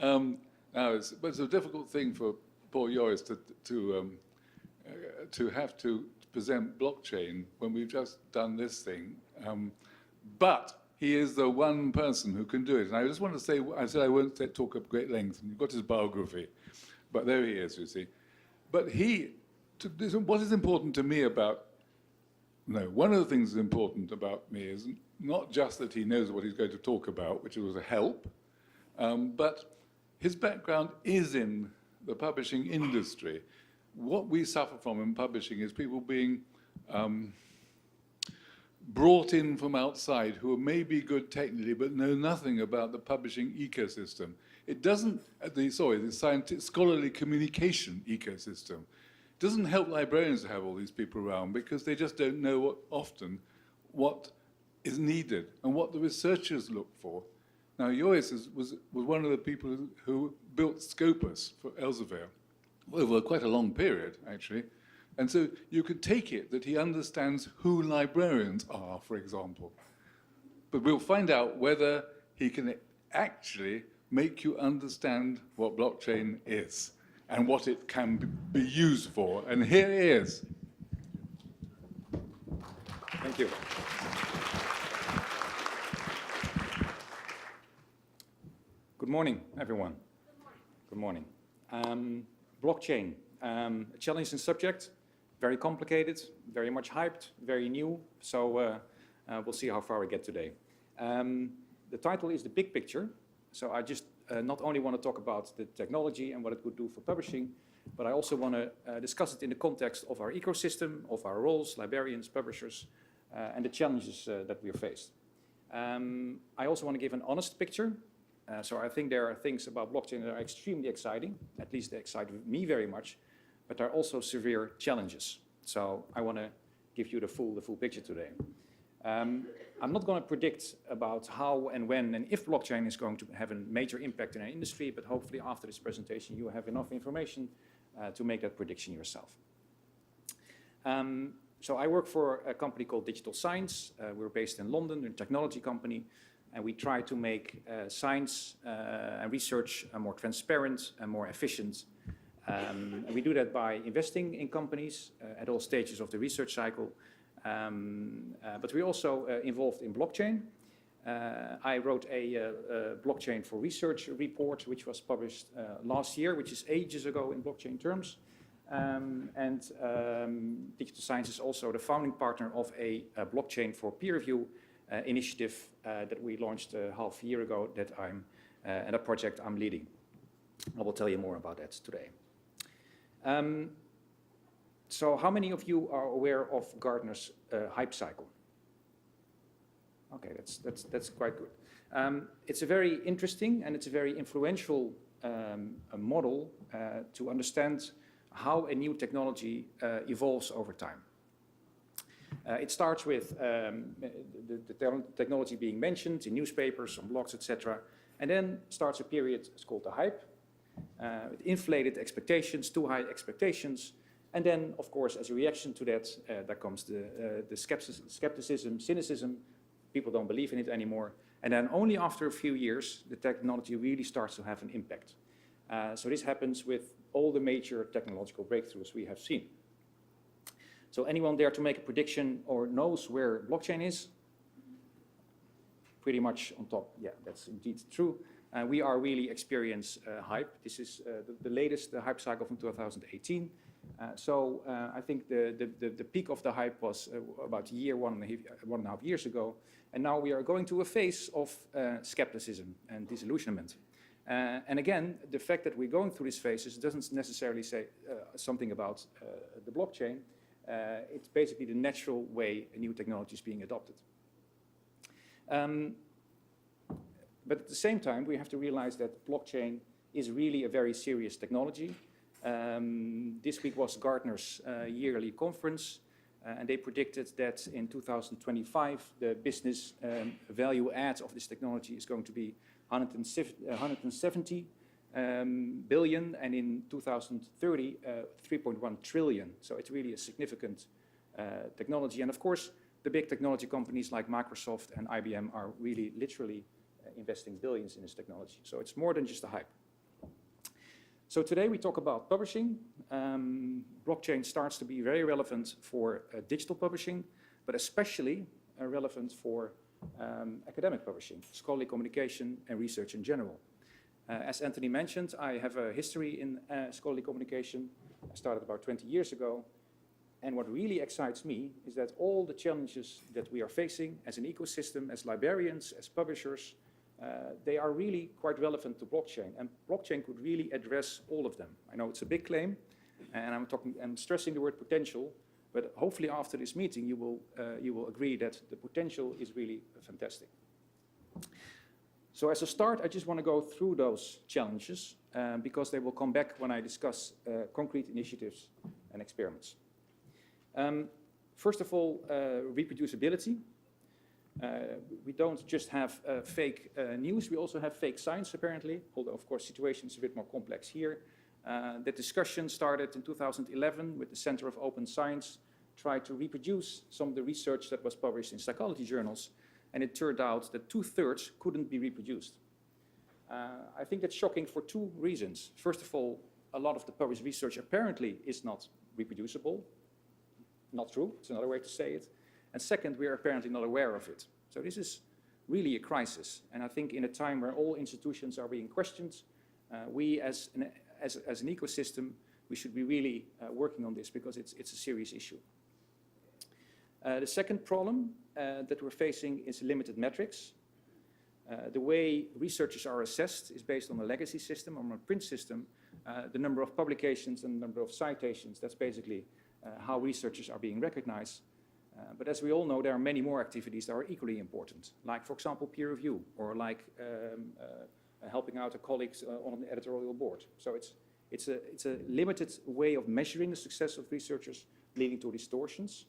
But it's a difficult thing for poor Joris to have to present blockchain when we've just done this thing. But he is the one person who can do it. And I just want to say, I said I won't talk at great length, and you've got his biography. But there he is, you see. But what is important to me about, one of the things that's important about me is not just that he knows what he's going to talk about, which was a help, but his background is in the publishing industry. What we suffer from in publishing is people being brought in from outside who may be good technically but know nothing about the publishing ecosystem. It doesn't, the scientific, scholarly communication ecosystem. It doesn't help librarians to have all these people around because they just don't know often what is needed and what the researchers look for. Now, Joris was one of the people who built Scopus for Elsevier over quite a long period, actually. And so you could take it that he understands who librarians are, for example. But we'll find out whether he can actually make you understand what blockchain is and what it can be used for. And here he is. Thank you. Good morning, everyone. Good morning. Blockchain, a challenging subject, very complicated, very much hyped, very new. So we'll see how far we get today. The title is The Big Picture. So I just not only want to talk about the technology and what it could do for publishing, but I also want to discuss it in the context of our ecosystem, of our roles, librarians, publishers, and the challenges that we are faced. I also want to give an honest picture. So I think there are things about blockchain that are extremely exciting, at least they excite me very much, but there are also severe challenges. So I want to give you the full picture today. I'm not going to predict about how and when and if blockchain is going to have a major impact in our industry, but hopefully after this presentation you have enough information to make that prediction yourself. So I work for a company called Digital Science. We're based in London, we're a technology company, and we try to make science and research more transparent and more efficient. And we do that by investing in companies at all stages of the research cycle. But we're also involved in blockchain. I wrote a blockchain for research report, which was published last year, which is ages ago in blockchain terms. Digital Science is also the founding partner of a blockchain for peer review initiative that we launched half a year ago that and a project I'm leading. I will tell you more about that today. So how many of you are aware of Gartner's hype cycle? Okay, that's quite good. It's a very interesting and it's a very influential model to understand how a new technology evolves over time. It starts with the technology being mentioned in newspapers, on blogs, etc. And then starts a period, it's called the hype, with inflated expectations, too high expectations. And then, of course, as a reaction to that, there comes the skepticism, cynicism. People don't believe in it anymore. And then only after a few years, the technology really starts to have an impact. So this happens with all the major technological breakthroughs we have seen. So anyone dare to make a prediction or knows where blockchain is? Pretty much on top. Yeah, that's indeed true. We are really experience hype. This is the latest hype cycle from 2018. I think the peak of the hype was about one and a half years ago. And now we are going to a phase of skepticism and disillusionment. And again, the fact that we're going through these phases doesn't necessarily say something about the blockchain. It's basically the natural way a new technology is being adopted. But at the same time, we have to realize that blockchain is really a very serious technology. This week was Gartner's yearly conference, and they predicted that in 2025, the business value add of this technology is going to be 170 billion, and in 2030, 3.1 trillion. So it's really a significant technology. And of course, the big technology companies like Microsoft and IBM are really literally investing billions in this technology. So it's more than just a hype. So today we talk about publishing. Blockchain starts to be very relevant for digital publishing, but especially relevant for academic publishing, scholarly communication and research in general. As Anthony mentioned, I have a history in scholarly communication. I started about 20 years ago. And what really excites me is that all the challenges that we are facing as an ecosystem, as librarians, as publishers, they are really quite relevant to blockchain. And blockchain could really address all of them. I know it's a big claim, and I'm stressing the word potential, but hopefully after this meeting you will agree that the potential is really fantastic. So as a start, I just want to go through those challenges because they will come back when I discuss concrete initiatives and experiments. First of all, reproducibility. We don't just have fake news, we also have fake science apparently, although of course the situation is a bit more complex here. The discussion started in 2011 with the Center of Open Science, tried to reproduce some of the research that was published in psychology journals, and it turned out that 2/3 couldn't be reproduced. I think that's shocking for two reasons. First of all, a lot of the published research apparently is not reproducible. Not true, it's another way to say it. And second, we are apparently not aware of it. So this is really a crisis. And I think in a time where all institutions are being questioned, we as an ecosystem, we should be really working on this because it's a serious issue. The second problem that we're facing is limited metrics. The way researchers are assessed is based on a legacy system, on a print system. The number of publications and the number of citations, that's basically how researchers are being recognized. But as we all know, there are many more activities that are equally important, like, for example, peer review, or like helping out a colleague on an editorial board. So it's a limited way of measuring the success of researchers, leading to distortions.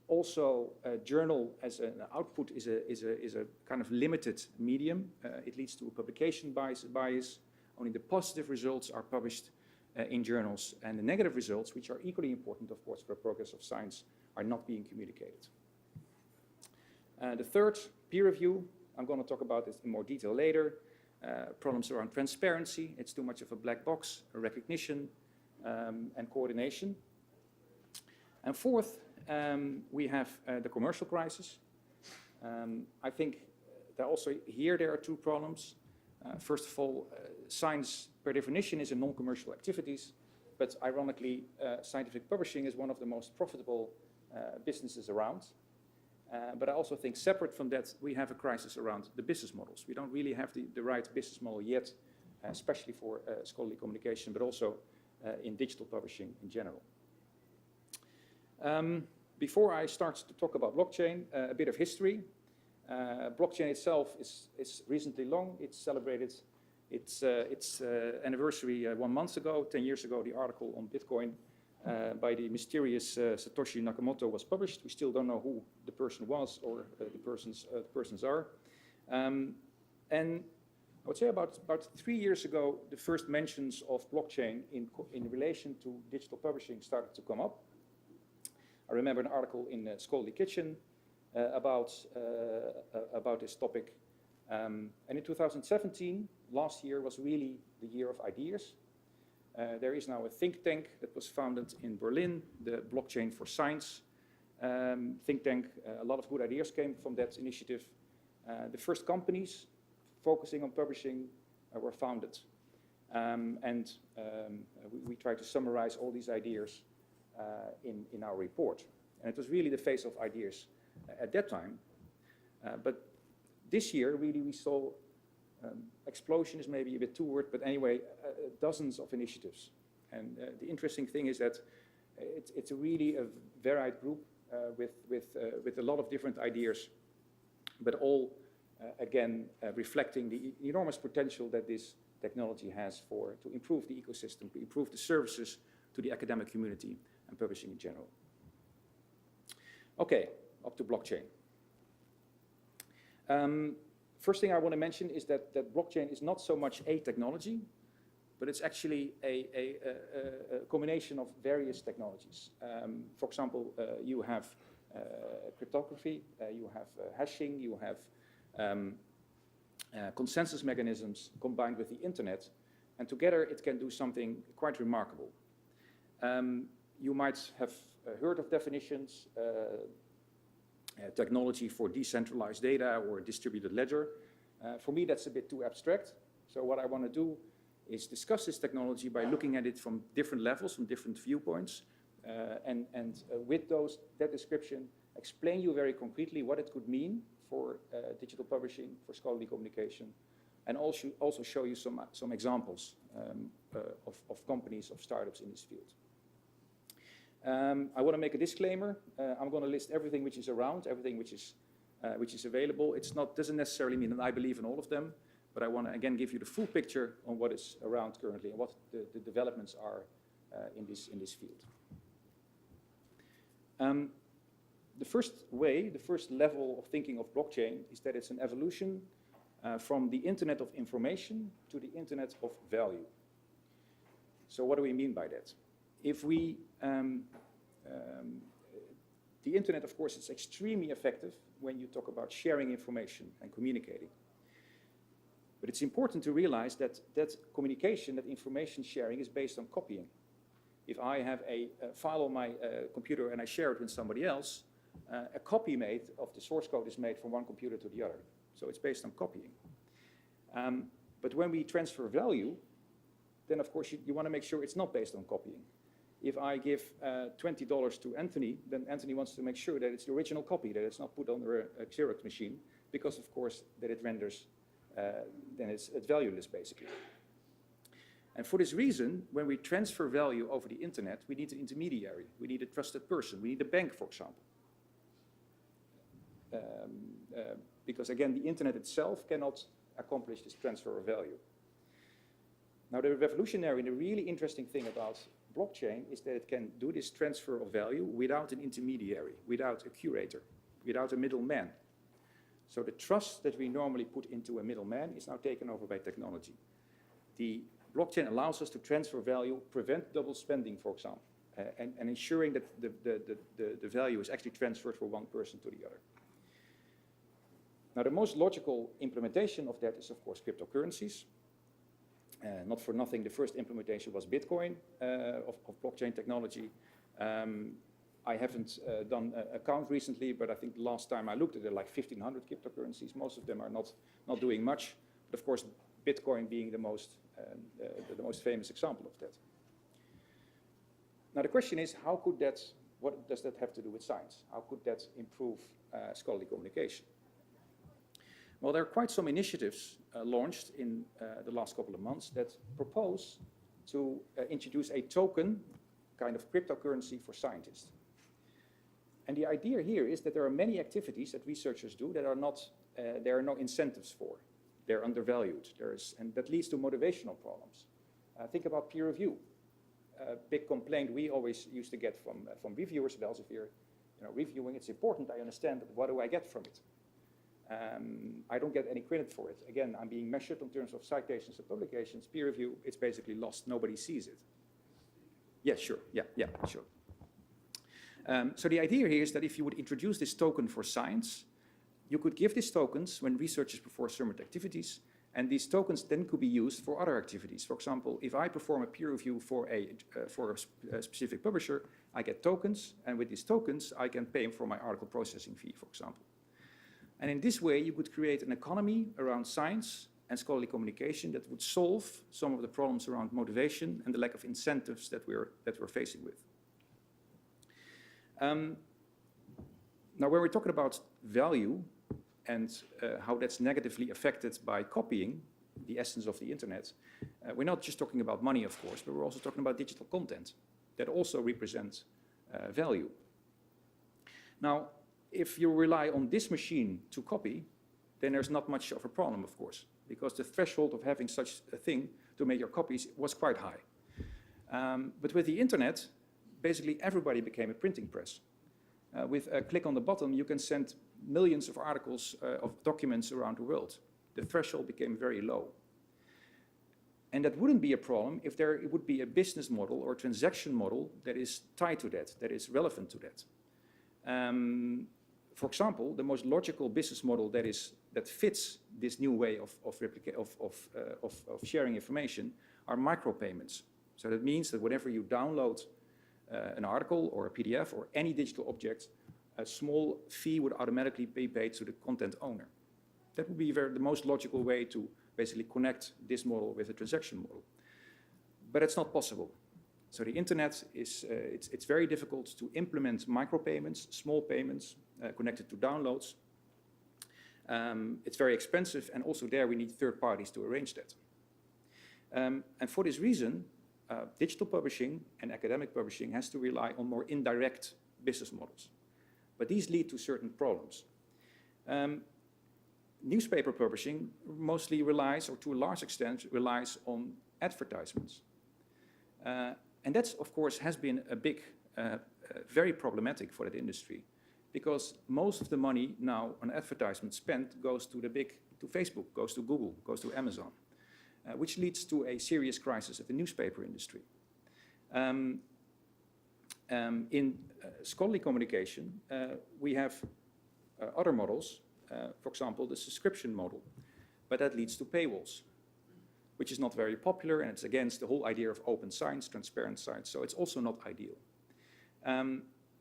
Also, a journal as an output is a kind of limited medium. It leads to a publication bias. Only the positive results are published in journals, and the negative results, which are equally important, of course, for the progress of science, are not being communicated. The third, peer review. I'm going to talk about this in more detail later. Problems around transparency. It's too much of a black box, recognition, and coordination. And fourth, we have the commercial crisis. I think that also here there are two problems. First of all, science per definition is a non-commercial activities, but ironically, scientific publishing is one of the most profitable businesses around. But I also think separate from that, we have a crisis around the business models. We don't really have the right business model yet, especially for scholarly communication, but also in digital publishing in general. Before I start to talk about blockchain, a bit of history. Blockchain itself is recently long. It celebrated its anniversary 1 month ago. 10 years ago, the article on Bitcoin by the mysterious Satoshi Nakamoto was published. We still don't know who the person was or the persons are. And I would say about 3 years ago, the first mentions of blockchain in relation to digital publishing started to come up. I remember an article in Scholarly Kitchen about this topic. And in 2017, last year, was really the year of ideas. There is now a think tank that was founded in Berlin, the Blockchain for Science think tank. A lot of good ideas came from that initiative. The first companies focusing on publishing were founded. We tried to summarize all these ideas in our report. And it was really the phase of ideas at that time. But this year, really, we saw explosion is maybe a bit too word, but anyway, dozens of initiatives. And the interesting thing is that it's really a varied group with a lot of different ideas, but all, again, reflecting the enormous potential that this technology has to improve the ecosystem, to improve the services to the academic community and publishing in general. Okay, up to blockchain. First thing I want to mention is that blockchain is not so much a technology, but it's actually a combination of various technologies. For example, you have cryptography, you have hashing, you have consensus mechanisms combined with the internet. And together it can do something quite remarkable. You might have heard of definitions, technology for decentralized data or distributed ledger. For me, that's a bit too abstract. So what I want to do is discuss this technology by looking at it from different levels, from different viewpoints, and with that description, explain you very concretely what it could mean for digital publishing, for scholarly communication, and also show you some examples of companies, of startups in this field. I want to make a disclaimer. I'm going to list everything which is around, everything which is available. Doesn't necessarily mean that I believe in all of them, but I want to again give you the full picture on what is around currently and what the developments are in this field. The first level of thinking of blockchain is that it's an evolution from the Internet of Information to the Internet of Value. So what do we mean by that? If we, the Internet, of course, is extremely effective when you talk about sharing information and communicating. But it's important to realize that communication, that information sharing is based on copying. If I have a file on my computer and I share it with somebody else, a copy made of the source code is made from one computer to the other. So it's based on copying. But when we transfer value, then of course you want to make sure it's not based on copying. If I give $20 to Anthony, then Anthony wants to make sure that it's the original copy, that it's not put under a Xerox machine, because of course that it renders, then it's valueless basically. And for this reason, when we transfer value over the internet, we need an intermediary, we need a trusted person, we need a bank, for example. Because again, the internet itself cannot accomplish this transfer of value. Now the revolutionary and the really interesting thing about blockchain is that it can do this transfer of value without an intermediary, without a curator, without a middleman. So the trust that we normally put into a middleman is now taken over by technology. The blockchain allows us to transfer value, prevent double spending, for example, and ensuring that the value is actually transferred from one person to the other. Now the most logical implementation of that is of course cryptocurrencies. Not for nothing, the first implementation was Bitcoin of blockchain technology. I haven't done a count recently, but I think the last time I looked at it, like 1,500 cryptocurrencies. Most of them are not doing much. But of course, Bitcoin being the most famous example of that. Now the question is, what does that have to do with science? How could that improve scholarly communication? Well, there are quite some initiatives launched in the last couple of months that propose to introduce a token, kind of cryptocurrency for scientists. And the idea here is that there are many activities that researchers do that are not, there are no incentives for. They're undervalued. And that leads to motivational problems. Think about peer review. A big complaint we always used to get from reviewers, well, if you're reviewing, it's important, I understand, but what do I get from it? I don't get any credit for it. Again, I'm being measured in terms of citations and publications. Peer review, it's basically lost. Nobody sees it. Yeah, sure. Yeah, sure. So the idea here is that if you would introduce this token for science, you could give these tokens when researchers perform certain activities, and these tokens then could be used for other activities. For example, if I perform a peer review for a specific publisher, I get tokens, and with these tokens, I can pay for my article processing fee, for example. And in this way, you could create an economy around science and scholarly communication that would solve some of the problems around motivation and the lack of incentives that we're facing with. Now, when we're talking about value and how that's negatively affected by copying the essence of the internet, we're not just talking about money, of course, but we're also talking about digital content that also represents value. Now, if you rely on this machine to copy, then there's not much of a problem, of course, because the threshold of having such a thing to make your copies was quite high. But with the internet, basically everybody became a printing press. With a click on the button, you can send millions of articles of documents around the world. The threshold became very low. And that wouldn't be a problem if there would be a business model or transaction model that is tied to that is relevant to that. For example, the most logical business model that fits this new way of sharing information are micropayments. So that means that whenever you download an article or a PDF or any digital object, a small fee would automatically be paid to the content owner. That would be the most logical way to basically connect this model with a transaction model. But it's not possible. So the internet is, it's very difficult to implement micropayments, small payments connected to downloads. It's very expensive, and also there we need third parties to arrange that. And for this reason, digital publishing and academic publishing has to rely on more indirect business models. But these lead to certain problems. Newspaper publishing mostly relies, or to a large extent, relies on advertisements. And that, of course, has been a big, very problematic for that industry, because most of the money now on advertisement spent goes to to Facebook, goes to Google, goes to Amazon, which leads to a serious crisis of the newspaper industry. In scholarly communication, we have other models, for example, the subscription model, but that leads to paywalls, which is not very popular, and it's against the whole idea of open science, transparent science, so it's also not ideal.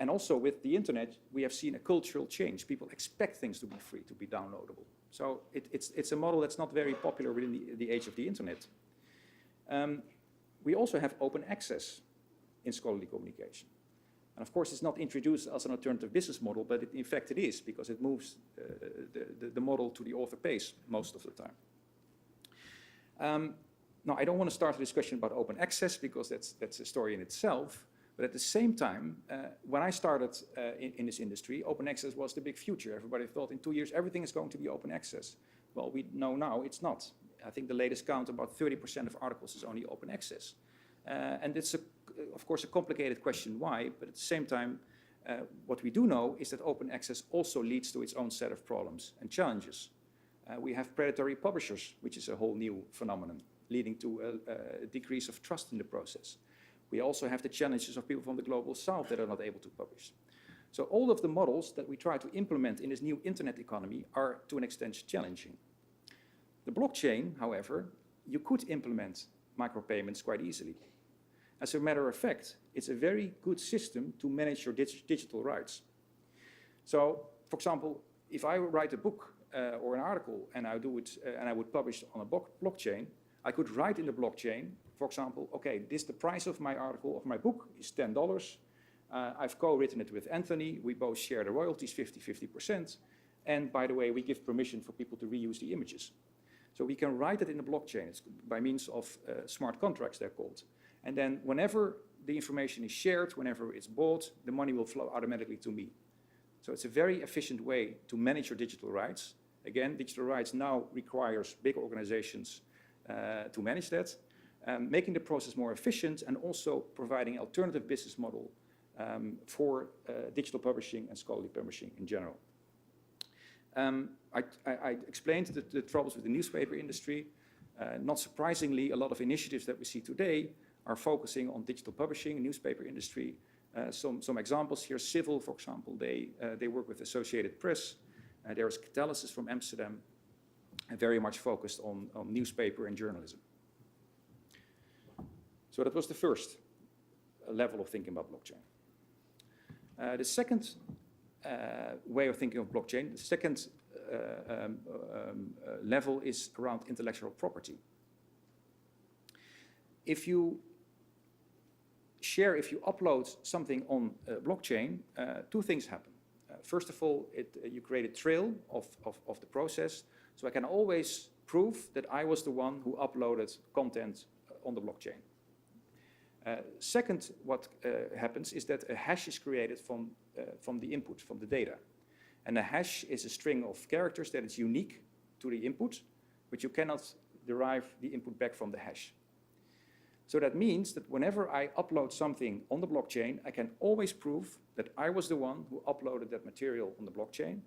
And also with the internet, we have seen a cultural change. People expect things to be free, to be downloadable. So it's a model that's not very popular within the age of the internet. We also have open access in scholarly communication. And of course, it's not introduced as an alternative business model, but in fact it is, because it moves the model to the author pays most of the time. Now, I don't want to start a discussion about open access, because that's a story in itself. But at the same time, when I started in this industry, open access was the big future. Everybody thought in 2 years everything is going to be open access. Well, we know now it's not. I think the latest count, about 30% of articles is only open access. And it's, of course, a complicated question why, but at the same time, what we do know is that open access also leads to its own set of problems and challenges. We have predatory publishers, which is a whole new phenomenon, leading to a decrease of trust in the process. We also have the challenges of people from the global south that are not able to publish. So all of the models that we try to implement in this new internet economy are to an extent challenging. The blockchain, however, you could implement micropayments quite easily. As a matter of fact, it's a very good system to manage your digital rights. So, for example, if I write a book or an article and I do it and I would publish it on a blockchain, I could write in the blockchain, for example, okay, the price of my article, of my book, is $10. I've co-written it with Anthony. We both share the royalties, 50-50%. And by the way, we give permission for people to reuse the images. So we can write it in the blockchain. It's by means of smart contracts, they're called. And then whenever the information is shared, whenever it's bought, the money will flow automatically to me. So it's a very efficient way to manage your digital rights. Again, digital rights now requires big organizations to manage that, making the process more efficient and also providing alternative business model for digital publishing and scholarly publishing in general. I explained the troubles with the newspaper industry. Not surprisingly, a lot of initiatives that we see today are focusing on digital publishing, newspaper industry. Some examples here, Civil, for example, they work with Associated Press. There's Catalysis from Amsterdam, and very much focused on newspaper and journalism. So that was the first level of thinking about blockchain. The second way of thinking of blockchain, the second level is around intellectual property. If you upload something on a blockchain, two things happen. First of all, you create a trail of the process, so I can always prove that I was the one who uploaded content on the blockchain. Second, what happens is that a hash is created from the input, from the data. And a hash is a string of characters that is unique to the input, but you cannot derive the input back from the hash. So that means that whenever I upload something on the blockchain, I can always prove that I was the one who uploaded that material on the blockchain,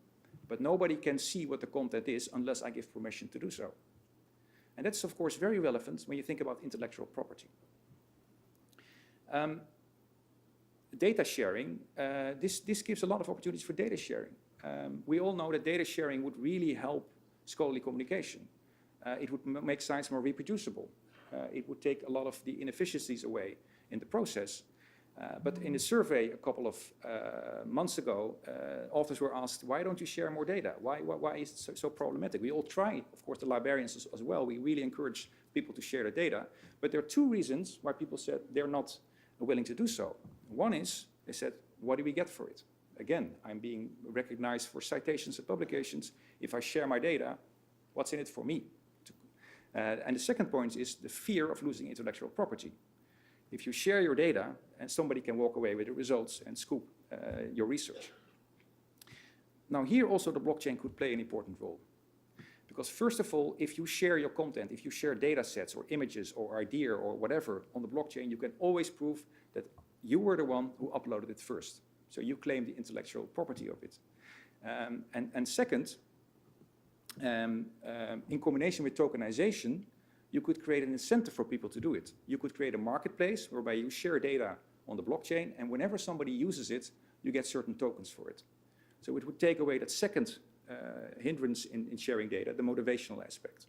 but nobody can see what the content is unless I give permission to do so. And that's, of course, very relevant when you think about intellectual property. Data sharing, this gives a lot of opportunities for data sharing. We all know that data sharing would really help scholarly communication. It would make science more reproducible. it would take a lot of the inefficiencies away in the process. But in a survey a couple of months ago, authors were asked, why don't you share more data? Why is it so problematic? We all try, of course, the librarians as well. We really encourage people to share their data. But there are two reasons why people said they're not willing to do so. One is, they said, what do we get for it? Again, I'm being recognized for citations and publications. If I share my data, what's in it for me? And the second point is the fear of losing intellectual property. If you share your data, and somebody can walk away with the results and scoop your research. Now here also the blockchain could play an important role. Because first of all, if you share your content, if you share data sets or images or idea or whatever on the blockchain, you can always prove that you were the one who uploaded it first. So you claim the intellectual property of it. And second, in combination with tokenization, you could create an incentive for people to do it. You could create a marketplace whereby you share data on the blockchain, and whenever somebody uses it, you get certain tokens for it. So it would take away that second hindrance in sharing data, the motivational aspect.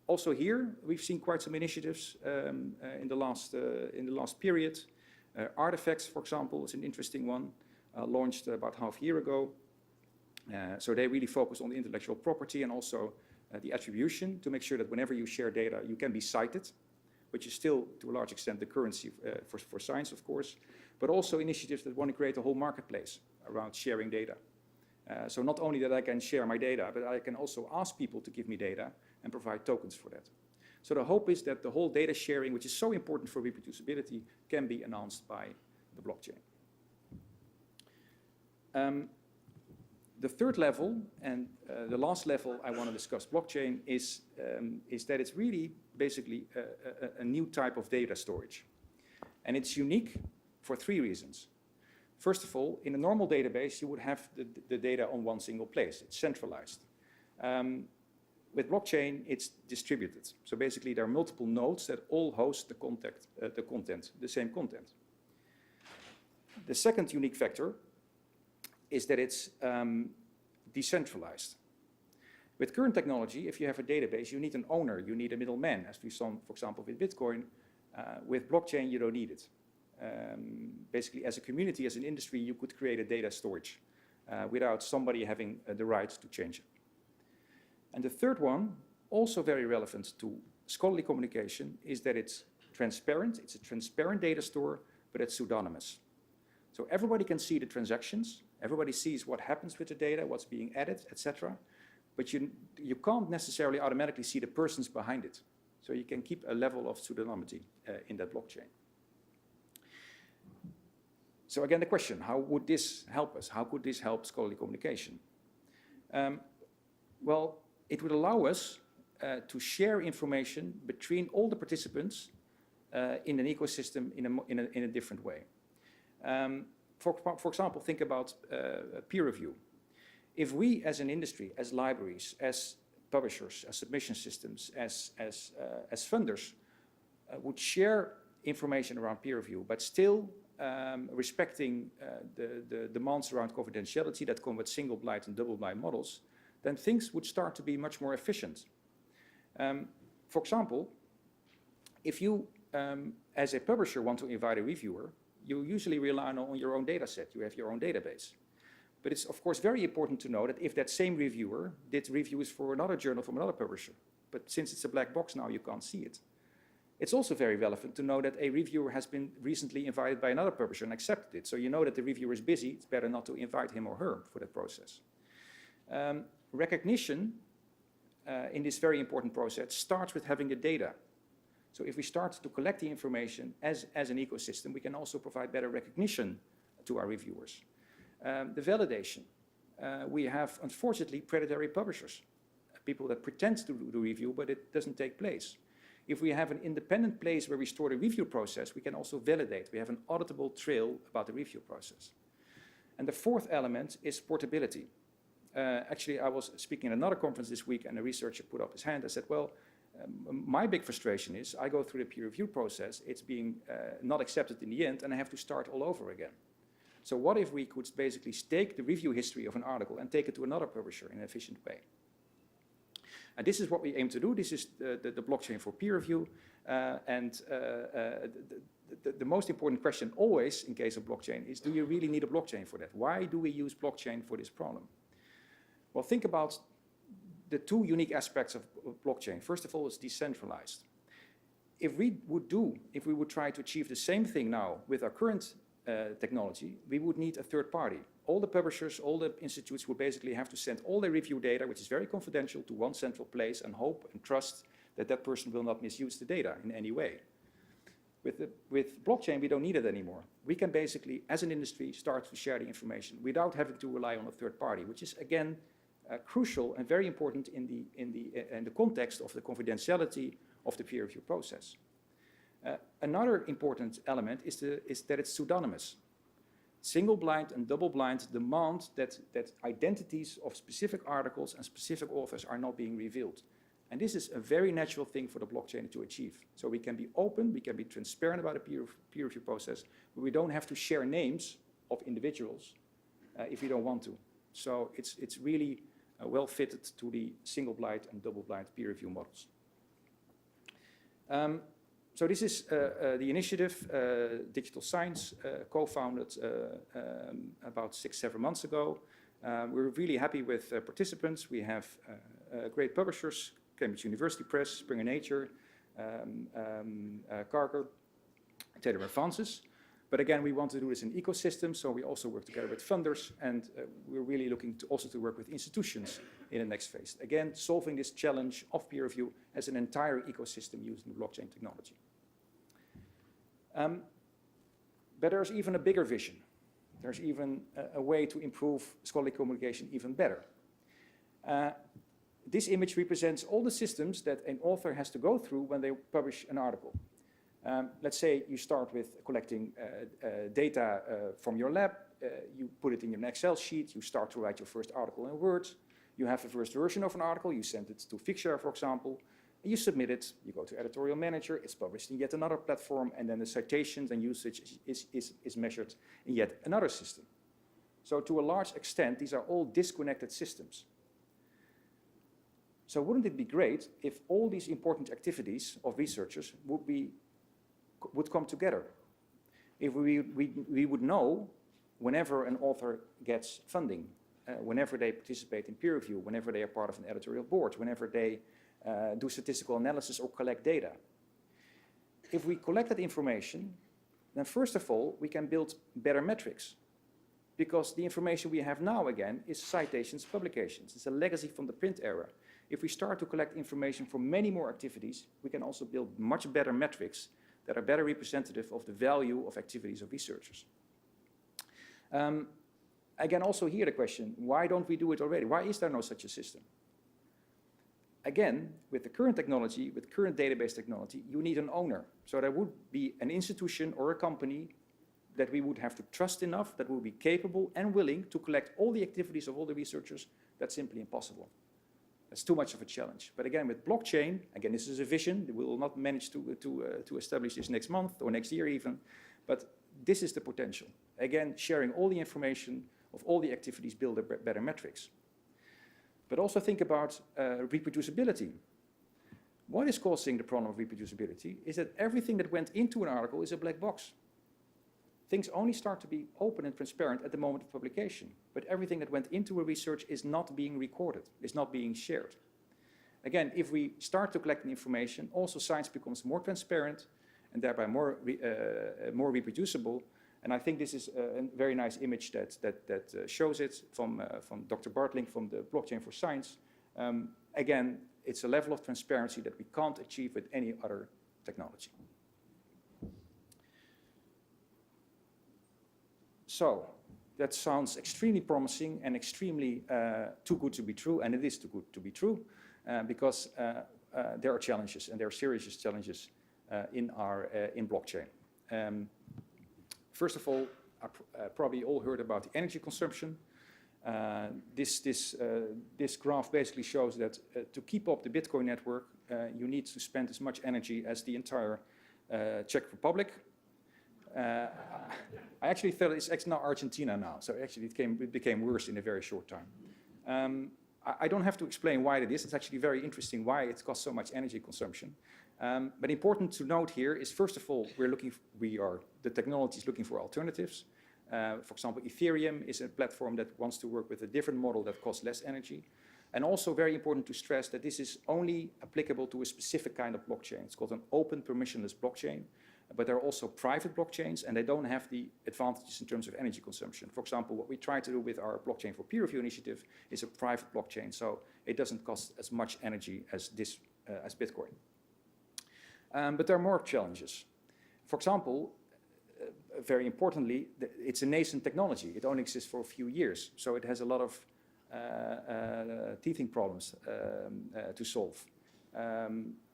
Also here, we've seen quite some initiatives in the last period. Artifacts, for example, is an interesting one, launched about half a year ago. So they really focus on the intellectual property and also the attribution to make sure that whenever you share data, you can be cited, which is still, to a large extent, the currency for science, of course, but also initiatives that want to create a whole marketplace around sharing data. So not only that I can share my data, but I can also ask people to give me data and provide tokens for that. So the hope is that the whole data sharing, which is so important for reproducibility, can be enhanced by the blockchain. The third level, and the last level I want to discuss blockchain, is that it's really basically a new type of data storage. And it's unique for three reasons. First of all, in a normal database, you would have the data on one single place. It's centralized. With blockchain, it's distributed. So basically, there are multiple nodes that all host the same content. The second unique factor is that it's decentralized. With current technology, if you have a database, you need an owner, you need a middleman, as we saw, for example, with Bitcoin. With blockchain, you don't need it. Basically, as a community, as an industry, you could create a data storage without somebody having the right to change it. And the third one, also very relevant to scholarly communication, is that it's transparent. It's a transparent data store, but it's pseudonymous. So everybody can see the transactions. Everybody sees what happens with the data, what's being added, etc. But you can't necessarily automatically see the persons behind it. So you can keep a level of pseudonymity in that blockchain. So again, the question, how would this help us? How could this help scholarly communication? Well, it would allow us to share information between all the participants in an ecosystem in a different way. For example, think about peer review. If we as an industry, as libraries, as publishers, as submission systems, as funders would share information around peer review, but still respecting the demands around confidentiality that come with single blind and double blind models, then things would start to be much more efficient. For example, if you, as a publisher, want to invite a reviewer, you usually rely on your own data set. You have your own database. But it's, of course, very important to know that if that same reviewer did reviews for another journal from another publisher, but since it's a black box now, you can't see it. It's also very relevant to know that a reviewer has been recently invited by another publisher and accepted it. So you know that the reviewer is busy. It's better not to invite him or her for that process. Recognition in this very important process starts with having the data. So if we start to collect the information as an ecosystem, we can also provide better recognition to our reviewers. The validation. We have, unfortunately, predatory publishers, people that pretend to do review, but it doesn't take place. If we have an independent place where we store the review process, we can also validate. We have an auditable trail about the review process. And the fourth element is portability. Actually, I was speaking at another conference this week, and a researcher put up his hand. I said, well, my big frustration is I go through the peer review process, it's being not accepted in the end, and I have to start all over again. So what if we could basically take the review history of an article and take it to another publisher in an efficient way? And this is what we aim to do. This is the blockchain for peer review. The most important question always in case of blockchain is, do you really need a blockchain for that? Why do we use blockchain for this problem? Well, think about the two unique aspects of blockchain. First of all, it's decentralized. If we would try to achieve the same thing now with our current technology, we would need a third party. All the publishers, all the institutes would basically have to send all their review data, which is very confidential, to one central place and hope and trust that that person will not misuse the data in any way. With blockchain, we don't need it anymore. We can basically, as an industry, start to share the information without having to rely on a third party, which is, again, crucial and very important in the context of the confidentiality of the peer review process. Another important element is that it's pseudonymous. Single blind and double blind demand that identities of specific articles and specific authors are not being revealed. And this is a very natural thing for the blockchain to achieve. So we can be open, we can be transparent about a peer review process, but we don't have to share names of individuals if we don't want to. So it's really well fitted to the single blind and double blind peer review models. So this is the initiative, Digital Science, co-founded about 6-7 months ago. We're really happy with participants. We have great publishers, Cambridge University Press, Springer Nature, Carker, Taylor & Francis. But again, we want to do this in ecosystem, so we also work together with funders, and we're really looking to also to work with institutions in the next phase. Again, solving this challenge of peer review as an entire ecosystem using blockchain technology. But there's even a bigger vision. There's even a way to improve scholarly communication even better. This image represents all the systems that an author has to go through when they publish an article. Let's say you start with collecting data from your lab, you put it in an Excel sheet, you start to write your first article in Word, you have the first version of an article, you send it to Figshare, for example, and you submit it, you go to editorial manager, it's published in yet another platform, and then the citations and usage is measured in yet another system. So to a large extent, these are all disconnected systems. So wouldn't it be great if all these important activities of researchers would come together? If we would know whenever an author gets funding, whenever they participate in peer review, whenever they are part of an editorial board, whenever they do statistical analysis or collect data. If we collect that information, then first of all, we can build better metrics. Because the information we have now, again, is citations, publications. It's a legacy from the print era. If we start to collect information from many more activities, we can also build much better metrics that are better representative of the value of activities of researchers. Again, also here the question, why don't we do it already? Why is there no such a system? Again, with the current technology, with current database technology, you need an owner. So there would be an institution or a company that we would have to trust enough, that would be capable and willing to collect all the activities of all the researchers. That's simply impossible. That's too much of a challenge. But again, with blockchain, again, this is a vision. We will not manage to establish this next month or next year even, but this is the potential. Again, sharing all the information of all the activities build better metrics. But also think about reproducibility. What is causing the problem of reproducibility is that everything that went into an article is a black box. Things only start to be open and transparent at the moment of publication, but everything that went into a research is not being recorded, is not being shared. Again, if we start to collect the information, also science becomes more transparent and thereby more reproducible. And I think this is a very nice image that shows it from Dr. Bartling from the Blockchain for Science. Again, it's a level of transparency that we can't achieve with any other technology. So that sounds extremely promising and extremely too good to be true, and it is too good to be true because there are challenges, and there are serious challenges in blockchain. First of all, probably all heard about the energy consumption. This graph basically shows that to keep up the Bitcoin network, you need to spend as much energy as the entire Czech Republic. I actually thought it's now Argentina now, so actually it became worse in a very short time. I don't have to explain why it is. It's actually very interesting why it costs so much energy consumption. But important to note here is, first of all, the technology is looking for alternatives. For example, Ethereum is a platform that wants to work with a different model that costs less energy. And also very important to stress that this is only applicable to a specific kind of blockchain. It's called an open permissionless blockchain. But there are also private blockchains, and they don't have the advantages in terms of energy consumption. For example, what we try to do with our blockchain for peer review initiative is a private blockchain, so it doesn't cost as much energy as Bitcoin. But there are more challenges. For example, very importantly, it's a nascent technology. It only exists for a few years, so it has a lot of teething problems to solve.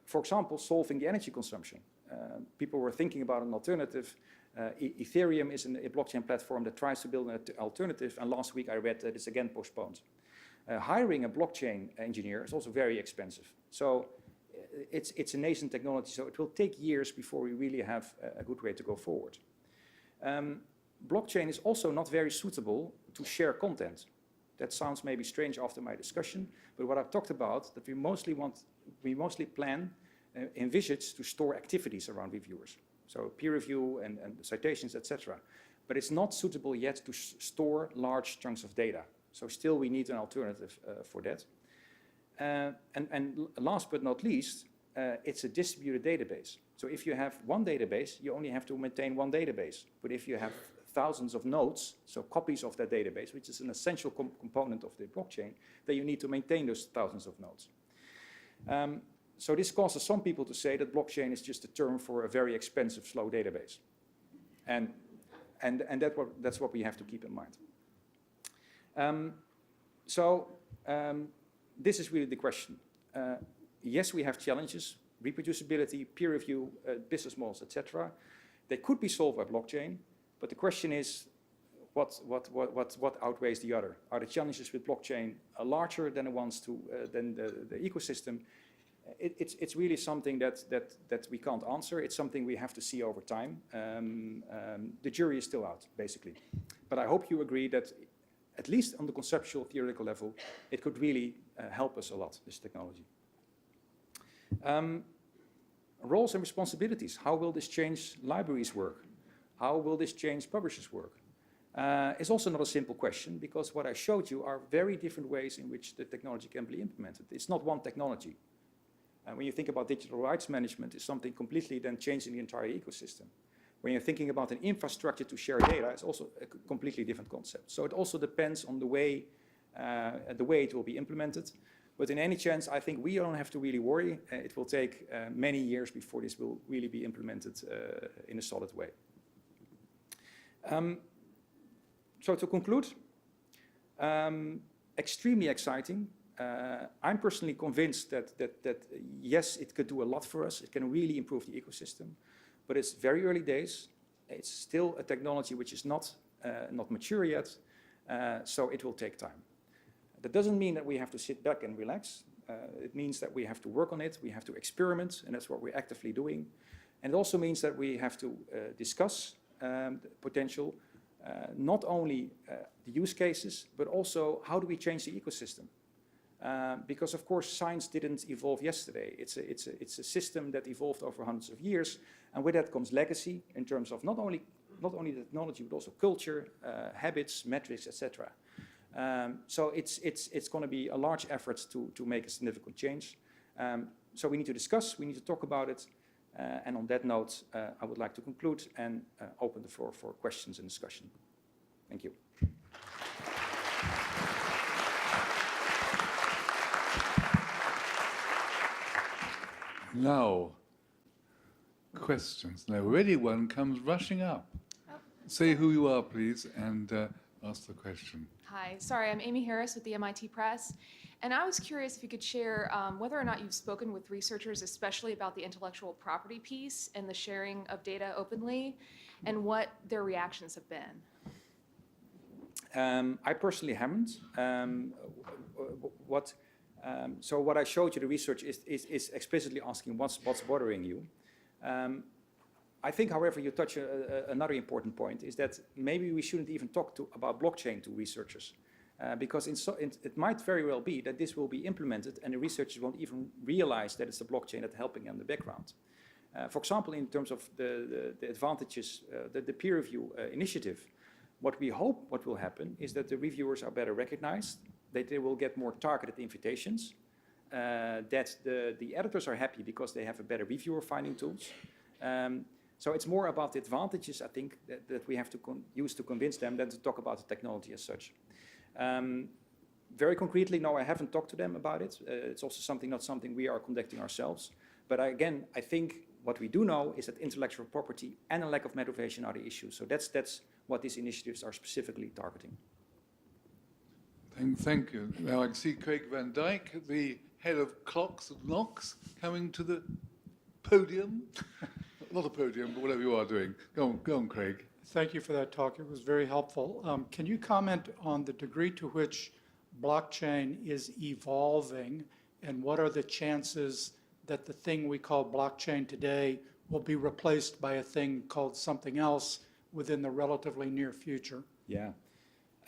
For example, solving the energy consumption. People were thinking about an alternative. Ethereum is a blockchain platform that tries to build an alternative, and last week I read that it's again postponed. Hiring a blockchain engineer is also very expensive. So it's a nascent technology, so it will take years before we really have a good way to go forward. Blockchain is also not very suitable to share content. That sounds maybe strange after my discussion, but what I've talked about, that we mostly plan, envisage to store activities around reviewers. So peer review and citations, etc. But it's not suitable yet to store large chunks of data. So still we need an alternative for that. And last but not least, it's a distributed database. So if you have one database, you only have to maintain one database. But if you have thousands of nodes, so copies of that database, which is an essential component of the blockchain, then you need to maintain those thousands of nodes. So this causes some people to say that blockchain is just a term for a very expensive, slow database. And that's what we have to keep in mind. This is really the question. Yes, we have challenges, reproducibility, peer review, business models, etc. They could be solved by blockchain, but the question is, what outweighs the other? Are the challenges with blockchain larger than the ones than the ecosystem? It's really something that we can't answer. It's something we have to see over time. The jury is still out, basically. But I hope you agree that, at least on the conceptual, theoretical level, it could really help us a lot, this technology. Roles and responsibilities. How will this change libraries' work? How will this change publishers' work? It's also not a simple question, because what I showed you are very different ways in which the technology can be implemented. It's not one technology. When you think about digital rights management, it's something completely then changing the entire ecosystem. When you're thinking about an infrastructure to share data, it's also a completely different concept. So it also depends on the way it will be implemented. But in any chance, I think we don't have to really worry. It will take many years before this will really be implemented in a solid way. So to conclude, extremely exciting. I'm personally convinced that yes, it could do a lot for us. It can really improve the ecosystem, but it's very early days. It's still a technology which is not mature yet, so it will take time. That doesn't mean that we have to sit back and relax. It means that we have to work on it. We have to experiment, and that's what we're actively doing. And it also means that we have to discuss the potential, not only the use cases, but also how do we change the ecosystem. Because of course science didn't evolve yesterday. It's a system that evolved over hundreds of years, and with that comes legacy in terms of not only the technology but also culture, habits, metrics, etc. So it's going to be a large effort to make a significant change. So we need to discuss, we need to talk about it, and on that note, I would like to conclude and open the floor for questions and discussion. Thank you. Now, questions. Now, already one comes rushing up. Oh. Say who you are, please, and ask the question. Hi, sorry, I'm Amy Harris with the MIT Press, and I was curious if you could share whether or not you've spoken with researchers, especially about the intellectual property piece and the sharing of data openly, and what their reactions have been. I personally haven't. So what I showed you, the research, is explicitly asking what's bothering you. I think, however, you touch another important point, is that maybe we shouldn't even talk about blockchain to researchers. Because it might very well be that this will be implemented and the researchers won't even realize that it's a blockchain that's helping in the background. For example, in terms of the advantages, the peer review initiative, what we hope what will happen is that the reviewers are better recognized, that they will get more targeted invitations, that the editors are happy because they have a better reviewer finding tools. So it's more about the advantages, I think, that we have to use to convince them than to talk about the technology as such. Very concretely, no, I haven't talked to them about it. It's also not something we are conducting ourselves. But again, I think what we do know is that intellectual property and a lack of motivation are the issues. So that's what these initiatives are specifically targeting. Thank you. Now I can see Craig Van Dyke, the head of Clocks and Locks, coming to the podium. Not a podium, but whatever you are doing. Go on, Craig. Thank you for that talk. It was very helpful. Can you comment on the degree to which blockchain is evolving, and what are the chances that the thing we call blockchain today will be replaced by a thing called something else within the relatively near future? Yeah.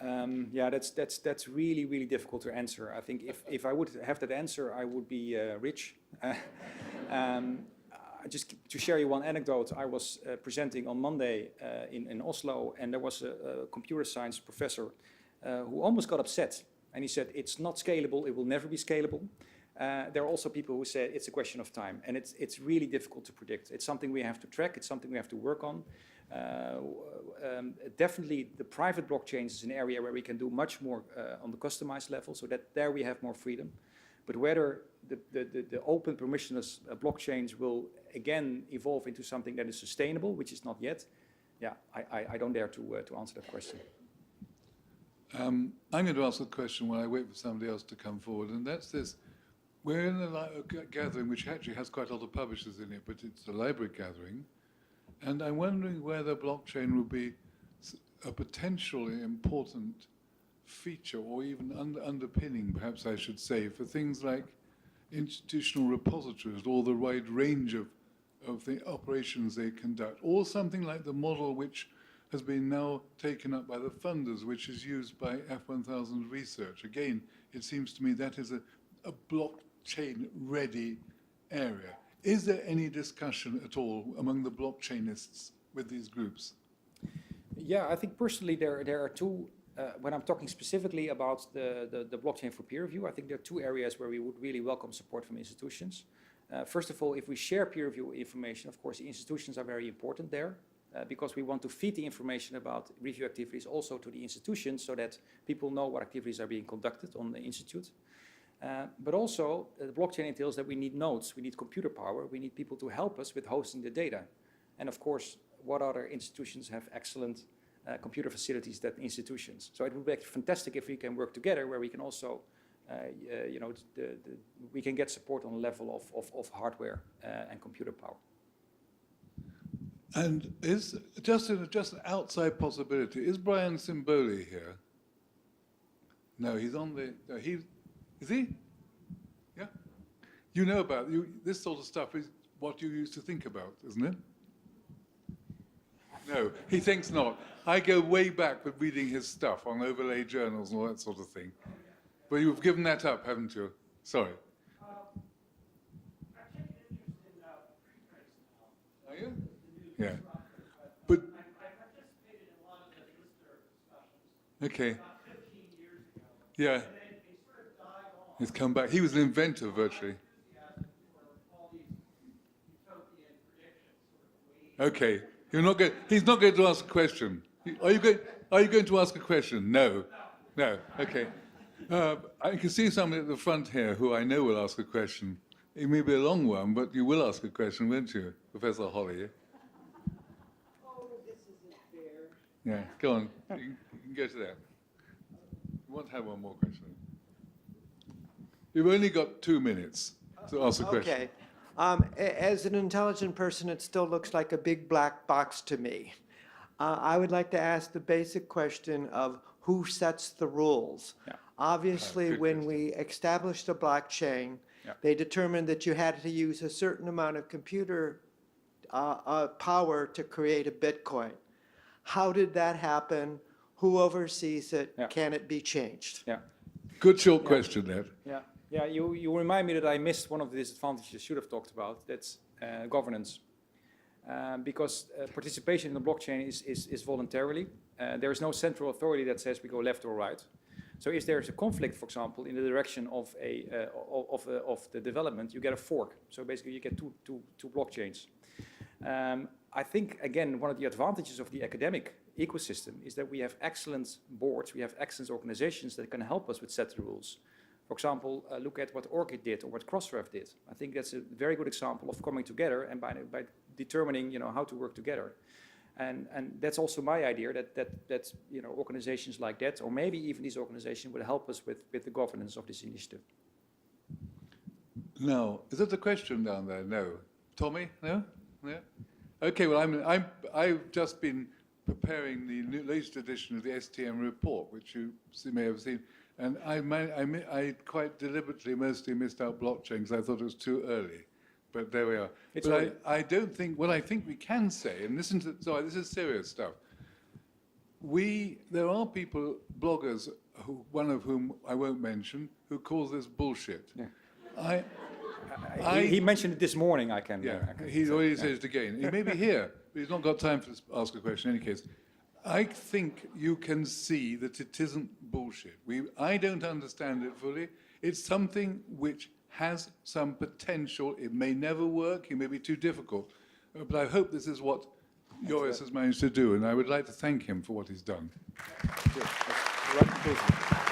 That's really, really difficult to answer. I think if I would have that answer, I would be rich. Just to share you one anecdote, I was presenting on Monday in Oslo, and there was a computer science professor who almost got upset. And he said, it's not scalable, it will never be scalable. There are also people who say it's a question of time, and it's really difficult to predict. It's something we have to track, it's something we have to work on. Definitely the private blockchains is an area where we can do much more on the customized level, so that there we have more freedom. But whether the open permissionless blockchains will again evolve into something that is sustainable, which is not yet, yeah, I don't dare to answer that question. I'm going to ask a question while I wait for somebody else to come forward, and that's this. We're in a gathering which actually has quite a lot of publishers in it, but it's a library gathering. And I'm wondering whether blockchain would be a potentially important feature, or even underpinning, perhaps I should say, for things like institutional repositories, or the wide range of the operations they conduct, or something like the model which has been now taken up by the funders, which is used by F1000 research. Again, it seems to me that is a blockchain-ready area. Is there any discussion at all among the blockchainists with these groups? Yeah, I think personally there are two. When I'm talking specifically about the blockchain for peer review, I think there are two areas where we would really welcome support from institutions. First of all, if we share peer review information, of course, the institutions are very important there because we want to feed the information about review activities also to the institutions so that people know what activities are being conducted on the institute. But also, the blockchain entails that we need nodes, we need computer power, we need people to help us with hosting the data. And of course, what other institutions have excellent computer facilities than institutions? So it would be fantastic if we can work together, where we can also, we can get support on the level of hardware and computer power. And is just an outside possibility, is Brian Simboli here? No, he's on the. No, is he? Yeah. You know about this sort of stuff is what you used to think about, isn't it? No, he thinks not. I go way back with reading his stuff on overlay journals and all that sort of thing. But you've given that up, haven't you? Sorry. I've taken interest in preprints now. Are you? Yeah. But I participated in a lot of the Lister discussions okay. about 15 years ago. Yeah. And they sort of died off. He's come back. He was an inventor virtually. Enthusiasm for all these utopian predictions sort of waves. Okay. You're not going. He's not going to ask a question. Are you going to ask a question? No. No. Okay. I can see somebody at the front here who I know will ask a question. It may be a long one, but you will ask a question, won't you, Professor Holly? Oh, this isn't fair. Yeah. Go on. You can go to that. You want to have one more question? You've only got 2 minutes to ask a question. Okay. As an intelligent person, it still looks like a big black box to me. I would like to ask the basic question of who sets the rules. Yeah. Obviously, Good when question. we established the blockchain, Yeah. they determined that you had to use a certain amount of computer power to create a Bitcoin. How did that happen? Who oversees it? Yeah. Can it be changed? Yeah. Good short question, Ed. Yeah, yeah. You remind me that I missed one of the disadvantages I should have talked about. That's governance, because participation in the blockchain is voluntarily. There is no central authority that says we go left or right. So if there is a conflict, for example, in the direction of of the development, you get a fork. So basically, you get two blockchains. I think again, one of the advantages of the academic ecosystem is that we have excellent boards, we have excellent organizations that can help us with set the rules. For example, look at what ORCID did or what Crossref did. I think that's a very good example of coming together and by determining, how to work together. And that's also my idea that organizations like that, or maybe even these organizations, will help us with the governance of this initiative. No. Is that the question down there? No. Tommy? No? Yeah? Okay, well, I've just been preparing the latest edition of the STM report, which you may have seen, and I quite deliberately mostly missed out blockchain because I thought it was too early. But there we are. It's but early. I don't think, what I think we can say, and listen to, sorry, this is serious stuff. There are people, bloggers, one of whom I won't mention, who calls this bullshit. Yeah. I He mentioned it this morning, I can he say, already yeah. says it again. He may be here, but he's not got time to ask a question in any case. I think you can see that it isn't bullshit. I don't understand it fully. It's something which has some potential. It may never work. It may be too difficult. But I hope this is what Joris has managed to do, and I would like to thank him for what he's done. Good. That's the right conclusion.